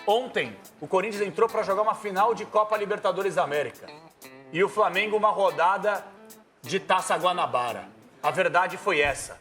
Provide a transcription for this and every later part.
Ontem, o Corinthians entrou para jogar uma final de Copa Libertadores da América. E o Flamengo uma rodada de Taça Guanabara. A verdade foi essa.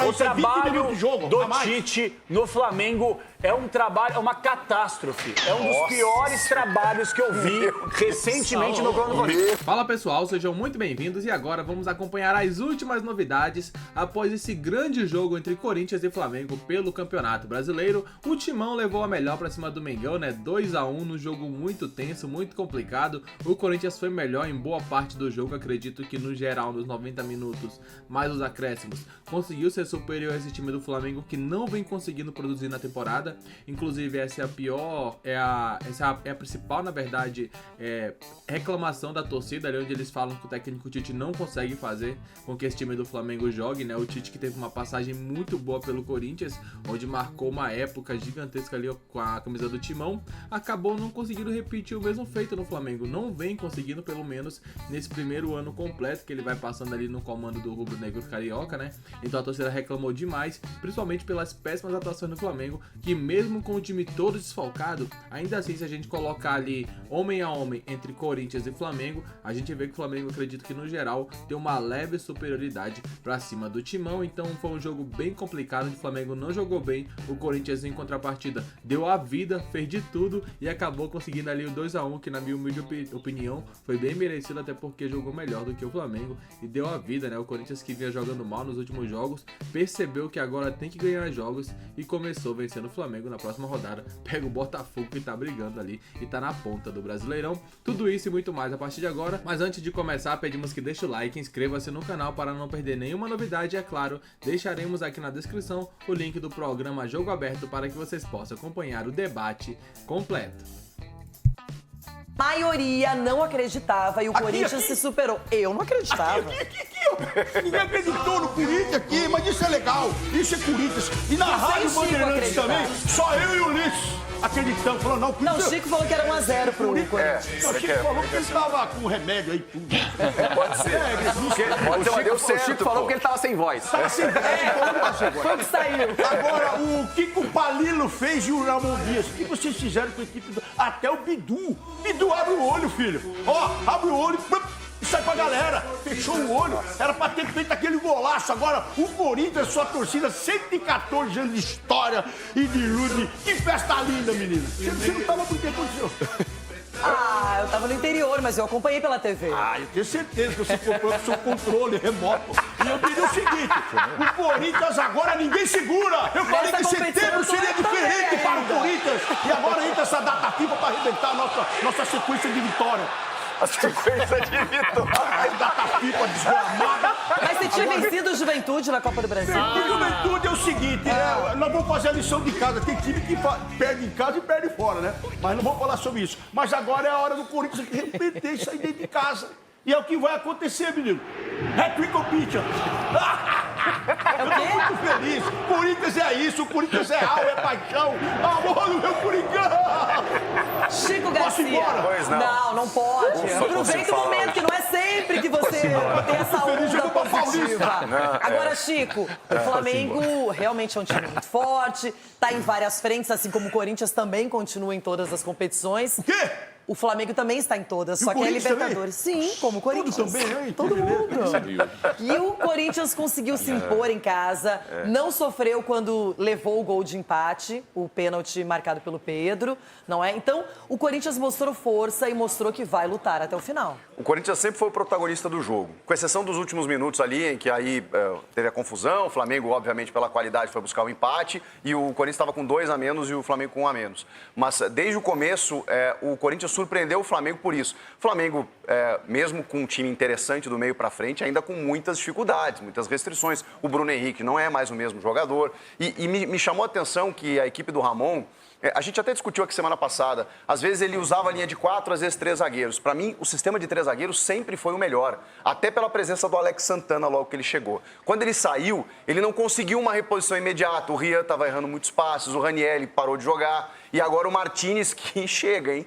O trabalho do Tite no Flamengo é um trabalho, é uma catástrofe. É um dos piores trabalhos que eu vi recentemente no Corinthians. Fala pessoal, sejam muito bem-vindos e agora vamos acompanhar as últimas novidades após esse grande jogo entre Corinthians e Flamengo pelo Campeonato Brasileiro. O Timão levou a melhor pra cima do Mengão, né? 2-1 no jogo muito tenso, muito complicado. O Corinthians foi melhor em boa parte do jogo, acredito que no geral, nos 90 minutos, mais os acréscimos, conseguiu ser superior a esse time do Flamengo que não vem conseguindo produzir na temporada. Inclusive essa é a pior, essa é a principal, na verdade, reclamação da torcida, ali onde eles falam que o técnico Tite não consegue fazer com que esse time do Flamengo jogue, né? O Tite que teve uma passagem muito boa pelo Corinthians, onde marcou uma época gigantesca ali com a camisa do Timão, acabou não conseguindo repetir o mesmo feito no Flamengo, não vem conseguindo, pelo menos nesse primeiro ano completo que ele vai passando ali no comando do Rubro Negro Carioca, né? Então a torcida reclamou demais, principalmente pelas péssimas atuações do Flamengo, que mesmo com o time todo desfalcado, ainda assim, se a gente colocar ali homem a homem entre Corinthians e Flamengo, a gente vê que o Flamengo, acredito que no geral, tem uma leve superioridade pra cima do Timão. Então foi um jogo bem complicado, onde o Flamengo não jogou bem, o Corinthians em contrapartida deu a vida, fez de tudo e acabou conseguindo ali o 2-1, que na minha humilde opinião foi bem merecido, até porque jogou melhor do que o Flamengo e deu a vida, né? O Corinthians, que vinha jogando mal nos últimos jogos, percebeu que agora tem que ganhar jogos e começou vencendo o Flamengo. Na próxima rodada pega o Botafogo, que tá brigando ali e tá na ponta do Brasileirão. Tudo isso e muito mais a partir de agora, mas antes de começar pedimos que deixe o like, inscreva-se no canal para não perder nenhuma novidade e, é claro, deixaremos aqui na descrição o link do programa Jogo Aberto para que vocês possam acompanhar o debate completo. A maioria não acreditava e o Corinthians se superou. Eu não acreditava. Ninguém acreditou no Corinthians aqui, mas isso é legal. Isso é Corinthians. E na Rádio Bandeirantes também, só eu e o Ulisses acreditamos. Falou, não, Não, o Chico falou que era 1-0 pro Corinthians. Não, o Chico falou que ele tava com remédio aí, tudo. Pode ser. O Chico falou que ele tava sem voz. Tava sem voz. Foi o que saiu. Agora, o que o Palilo fez e o Ramon Dias? O que vocês fizeram com a equipe do... Até o Bidu. Bidu, abre o olho, filho. Ó, abre o olho e sai pra galera. Fechou o olho. Era pra ter feito aquele golaço. Agora, o Corinthians, sua torcida, 114 anos de história e de luta. Que festa linda, menina. Você não tava por que aconteceu? Ah, eu tava no interior, mas eu acompanhei pela TV. Ah, eu tenho certeza que você comprou com seu controle remoto. E eu diria o seguinte, o Corinthians agora ninguém segura. Eu falei que setembro seria diferente para o Corinthians. E agora entra essa data FIFA para arrebentar a nossa sequência de vitória. A sequência de vitória. Data FIFA desgramada. Mas você tinha vencido o Juventude na Copa do Brasil? O Juventude é o seguinte, né? Nós vamos fazer a lição de casa. Tem time que perde em casa e perde fora, né? Mas não vamos falar sobre isso. Mas agora é a hora do Corinthians repetir e sair dentro de casa. E é o que vai acontecer, menino. Hat-trick ou pitcher? Eu tô muito feliz. Corinthians é isso, o Corinthians é alma, é paixão. Amor do meu Coringão! Chico Posso ir Garcia. embora? Pois não. Não pode. Aproveita o momento, que não é sempre que você tem essa feliz, eu onda vou pra positiva. Paulista. Agora, Chico, o Flamengo realmente é um time muito forte, tá em várias frentes, assim como o Corinthians também continua em todas as competições. O quê? O Flamengo também está em todas, só que é Libertadores. Sim, como o Corinthians. Tudo também, hein? Todo mundo. E o Corinthians conseguiu se impor em casa, não sofreu quando levou o gol de empate, o pênalti marcado pelo Pedro, não é? Então, o Corinthians mostrou força e mostrou que vai lutar até o final. O Corinthians sempre foi o protagonista do jogo, com exceção dos últimos minutos ali, em que aí teve a confusão, o Flamengo, obviamente, pela qualidade, foi buscar o empate, e o Corinthians estava com 2 a menos e o Flamengo com 1 a menos. Mas, desde o começo, o Corinthians surpreendeu o Flamengo por isso. O Flamengo, mesmo com um time interessante do meio para frente, ainda com muitas dificuldades, muitas restrições. O Bruno Henrique não é mais o mesmo jogador. E me chamou a atenção que a equipe do Ramon, a gente até discutiu aqui semana passada, às vezes ele usava a linha de 4, às vezes 3 zagueiros. Para mim, o sistema de 3 zagueiros sempre foi o melhor, até pela presença do Alex Santana logo que ele chegou. Quando ele saiu, ele não conseguiu uma reposição imediata. O Rian estava errando muitos passes, o Ranieri parou de jogar, e agora o Martinez que chega, hein?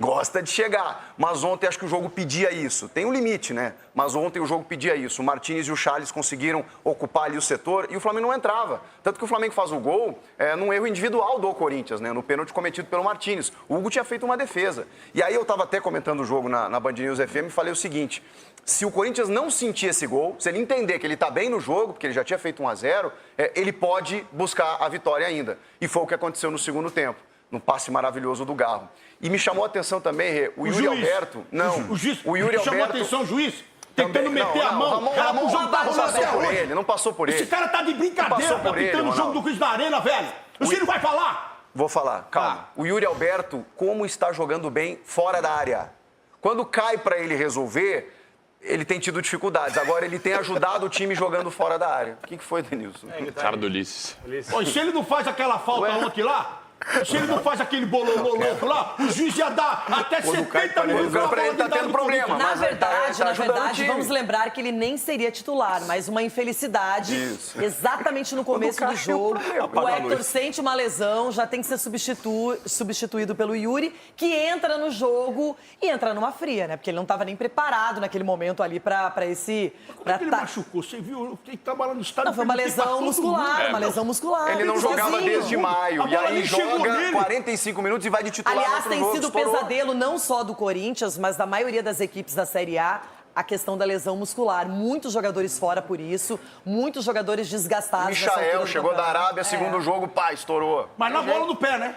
Gosta de chegar. Mas ontem acho que o jogo pedia isso. Tem um limite, né? Mas ontem o jogo pedia isso. O Martínez e o Charles conseguiram ocupar ali o setor e o Flamengo não entrava. Tanto que o Flamengo faz o gol num erro individual do Corinthians, né? No pênalti cometido pelo Martínez. O Hugo tinha feito uma defesa. E aí eu estava até comentando o jogo na Band News FM e falei o seguinte: se o Corinthians não sentir esse gol, se ele entender que ele está bem no jogo, porque ele já tinha feito 1-0, ele pode buscar a vitória ainda. E foi o que aconteceu no segundo tempo, num passe maravilhoso do Garro. E me chamou a atenção também, Rê, o Yuri Alberto... Não, o Yuri Alberto... chamou a atenção o juiz? Tentando meter a mão. Ramon não passou por ele, não passou por ele. Esse cara tá de brincadeira, capitando o jogo do Cris na Arena, velho. Você não vai falar? Vou falar, calma. O Yuri Alberto, como está jogando bem fora da área. Quando cai para ele resolver, ele tem tido dificuldades. Agora ele tem ajudado o time jogando fora da área. O que foi, Denilson? Cara do Ulisses. E se ele não faz aquela falta ontem lá? Se ele não faz aquele bololô louco lá, o juiz ia dar até 70 minutos. Ele tá tendo problema. Na verdade, vamos lembrar que ele nem seria titular, mas uma infelicidade. Isso. Exatamente no começo do jogo. O Héctor sente uma lesão, já tem que ser substituído pelo Yuri, que entra no jogo e entra numa fria, né? Porque ele não estava nem preparado naquele momento ali pra esse... Como é que ele machucou? Você viu? Ele tava lá no estádio. Não, foi uma lesão muscular, uma lesão muscular. Ele não jogava desde maio. E aí joga 45 minutos e vai de titular. Aliás, tem jogo, sido pesadelo não só do Corinthians, mas da maioria das equipes da Série A, a questão da lesão muscular. Muitos jogadores fora por isso, muitos jogadores desgastados. Michael chegou da Arábia, segundo jogo, pá, estourou. Mas na bola no pé, né?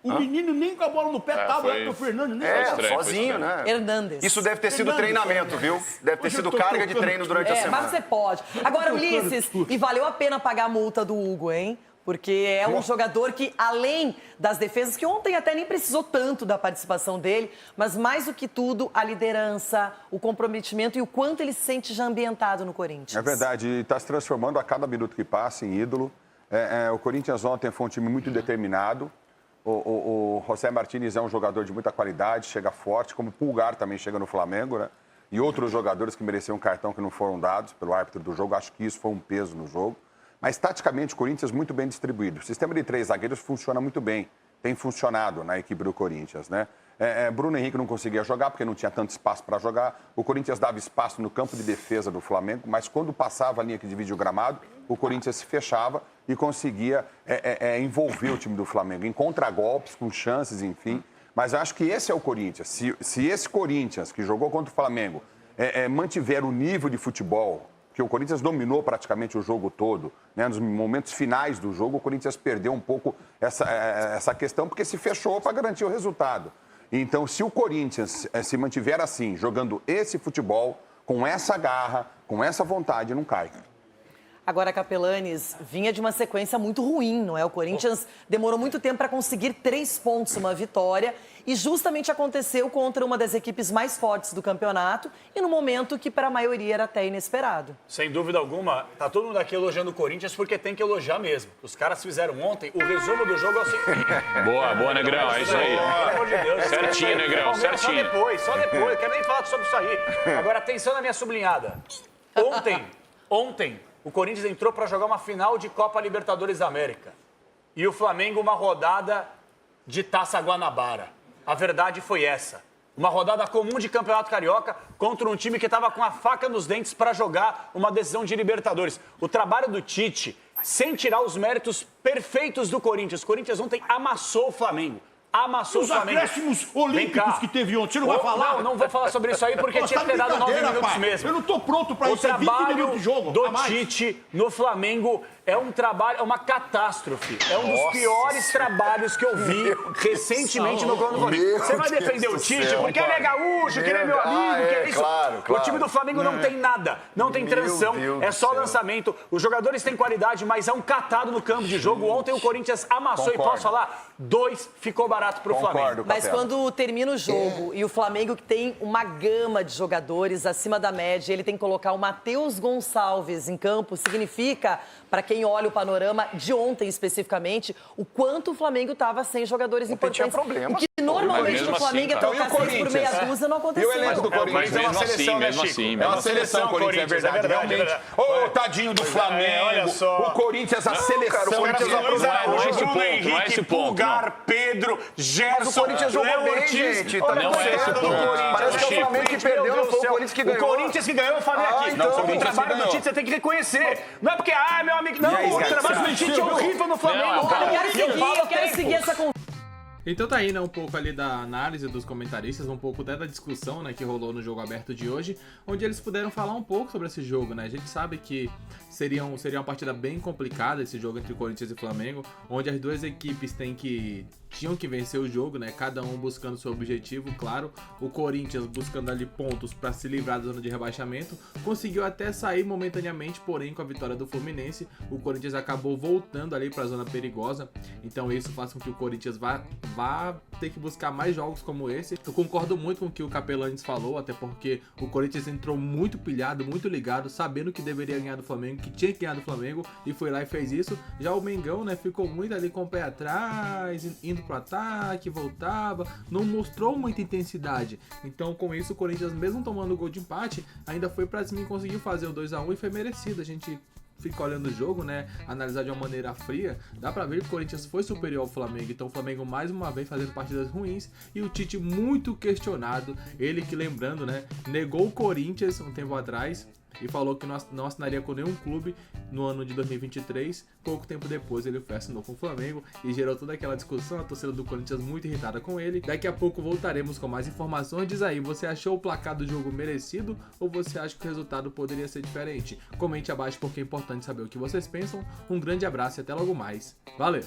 O menino nem com a bola no pé tava, o Fernando nem sozinho, né? Hernandes. Isso deve ter sido treinamento, viu? Deve ter sido carga de treino durante a semana. Mas você pode. Agora, Ulisses, e valeu a pena pagar a multa do Hugo, hein? Porque é um jogador que, além das defesas, que ontem até nem precisou tanto da participação dele, mas mais do que tudo, a liderança, o comprometimento e o quanto ele se sente já ambientado no Corinthians. É verdade, e está se transformando a cada minuto que passa em ídolo. O Corinthians ontem foi um time muito determinado. O José Martínez é um jogador de muita qualidade, chega forte, como o Pulgar também chega no Flamengo, né? E outros jogadores que mereciam um cartão que não foram dados pelo árbitro do jogo, acho que isso foi um peso no jogo. Mas, taticamente, o Corinthians muito bem distribuído. O sistema de 3 zagueiros funciona muito bem. Tem funcionado na equipe do Corinthians, né? Bruno Henrique não conseguia jogar porque não tinha tanto espaço para jogar. O Corinthians dava espaço no campo de defesa do Flamengo, mas quando passava a linha que divide o gramado, o Corinthians se fechava e conseguia envolver o time do Flamengo em contragolpes, com chances, enfim. Mas eu acho que esse é o Corinthians. Se esse Corinthians, que jogou contra o Flamengo, mantiver o nível de futebol, que o Corinthians dominou praticamente o jogo todo, né? Nos momentos finais do jogo, o Corinthians perdeu um pouco essa questão, porque se fechou para garantir o resultado. Então, se o Corinthians se mantiver assim, jogando esse futebol, com essa garra, com essa vontade, não cai. Agora, Capelanes, vinha de uma sequência muito ruim, não é? O Corinthians demorou muito tempo para conseguir 3 pontos, uma vitória, e justamente aconteceu contra uma das equipes mais fortes do campeonato e no momento que para a maioria era até inesperado. Sem dúvida alguma, tá todo mundo aqui elogiando o Corinthians porque tem que elogiar mesmo. Os caras fizeram ontem, o resumo do jogo é o seguinte. Boa, Negrão, é isso aí. Pelo amor de Deus. Certinho, Negrão, certinho. Só depois, eu quero nem falar sobre isso aí. Agora, atenção na minha sublinhada. Ontem, o Corinthians entrou para jogar uma final de Copa Libertadores da América. E o Flamengo uma rodada de Taça Guanabara. A verdade foi essa. Uma rodada comum de Campeonato Carioca contra um time que estava com a faca nos dentes para jogar uma decisão de Libertadores. O trabalho do Tite, sem tirar os méritos perfeitos do Corinthians. O Corinthians ontem amassou o Flamengo. Amassou o Flamengo. Os acréscimos olímpicos que teve ontem, você não vai falar? Não vou falar sobre isso aí porque tinha que ter dado 9 minutos mesmo. Eu não tô pronto para isso, 20 minutos de jogo. O trabalho do Tite no Flamengo é um trabalho, é uma catástrofe. É um dos piores trabalhos que eu vi recentemente no Corinthians. Você vai defender o Tite porque ele é gaúcho, que ele é meu amigo, que é isso. Claro. O time do Flamengo não tem nada, não tem transição, é só lançamento. Os jogadores têm qualidade, mas é um catado no campo de jogo. Ontem o Corinthians amassou e posso falar, 2 ficou barato pro Flamengo. Mas quando termina o jogo e o Flamengo que tem uma gama de jogadores acima da média, ele tem que colocar o Matheus Gonçalves em campo, significa, para quem olha o panorama de ontem especificamente, o quanto o Flamengo estava sem jogadores importantes. Tinha problemas. Normalmente mesmo no Flamengo assim, é cara. trocar E o 6 por meia Corinthians? dúzia, não E aconteceu. o elenco do Mas Corinthians é uma mesmo assim, seleção, né, mesmo Chico? assim, É uma mesmo assim. seleção, Corinthians, é verdade, realmente. Ô, tadinho do Flamengo. olha só. O Corinthians, a seleção. cara, o Corinthians que- Luiz não é Araújo, esse Bruno ponto, Henrique, não é esse ponto, Pulgar, Pedro, Gerson, Mas o Corinthians jogou Léo bem, Ortiz. gente. Olha, Não é coitado esse do ponto. Corinthians, Parece que é o Chico. Flamengo que Meu perdeu, Deus não foi do céu. o Corinthians que ganhou. O Corinthians que ganhou, eu falei aqui. então, o o Corinthians trabalho que do ganhou. Tite você tem que reconhecer. Não é porque, meu amigo, não, aí, o cara, trabalho do Tite é horrível no Flamengo. Não, cara. Eu quero E eu seguir, falo eu quero tempo. seguir essa conversa. Então tá aí, né, um pouco ali da análise dos comentaristas, um pouco até da discussão, né, que rolou no jogo aberto de hoje, onde eles puderam falar um pouco sobre esse jogo, né? A gente sabe que seria uma partida bem complicada esse jogo entre Corinthians e Flamengo, onde as duas equipes tinham que vencer o jogo, né? Cada um buscando seu objetivo, claro. O Corinthians buscando ali pontos para se livrar da zona de rebaixamento, conseguiu até sair momentaneamente, porém com a vitória do Fluminense, o Corinthians acabou voltando ali para a zona perigosa. Então isso faz com que o Corinthians vá ter que buscar mais jogos como esse. Eu concordo muito com o que o Capelanes falou, até porque o Corinthians entrou muito pilhado, muito ligado, sabendo que deveria ganhar do Flamengo, que tinha que ganhar do Flamengo, e foi lá e fez isso. Já o Mengão, né, ficou muito ali com o pé atrás, indo pro ataque, voltava, não mostrou muita intensidade. Então com isso o Corinthians, mesmo tomando o gol de empate, ainda foi pra cima e conseguiu fazer o 2-1 e foi merecido. A gente fica olhando o jogo, né, analisar de uma maneira fria, dá pra ver que o Corinthians foi superior ao Flamengo. Então o Flamengo mais uma vez fazendo partidas ruins e o Tite muito questionado, ele que, lembrando, né, negou o Corinthians um tempo atrás e falou que não assinaria com nenhum clube no ano de 2023. Pouco tempo depois ele assinou com o Flamengo e gerou toda aquela discussão, a torcida do Corinthians muito irritada com ele. Daqui a pouco voltaremos com mais informações. Diz aí, você achou o placar do jogo merecido ou você acha que o resultado poderia ser diferente? Comente abaixo porque é importante saber o que vocês pensam. Um grande abraço e até logo mais. Valeu!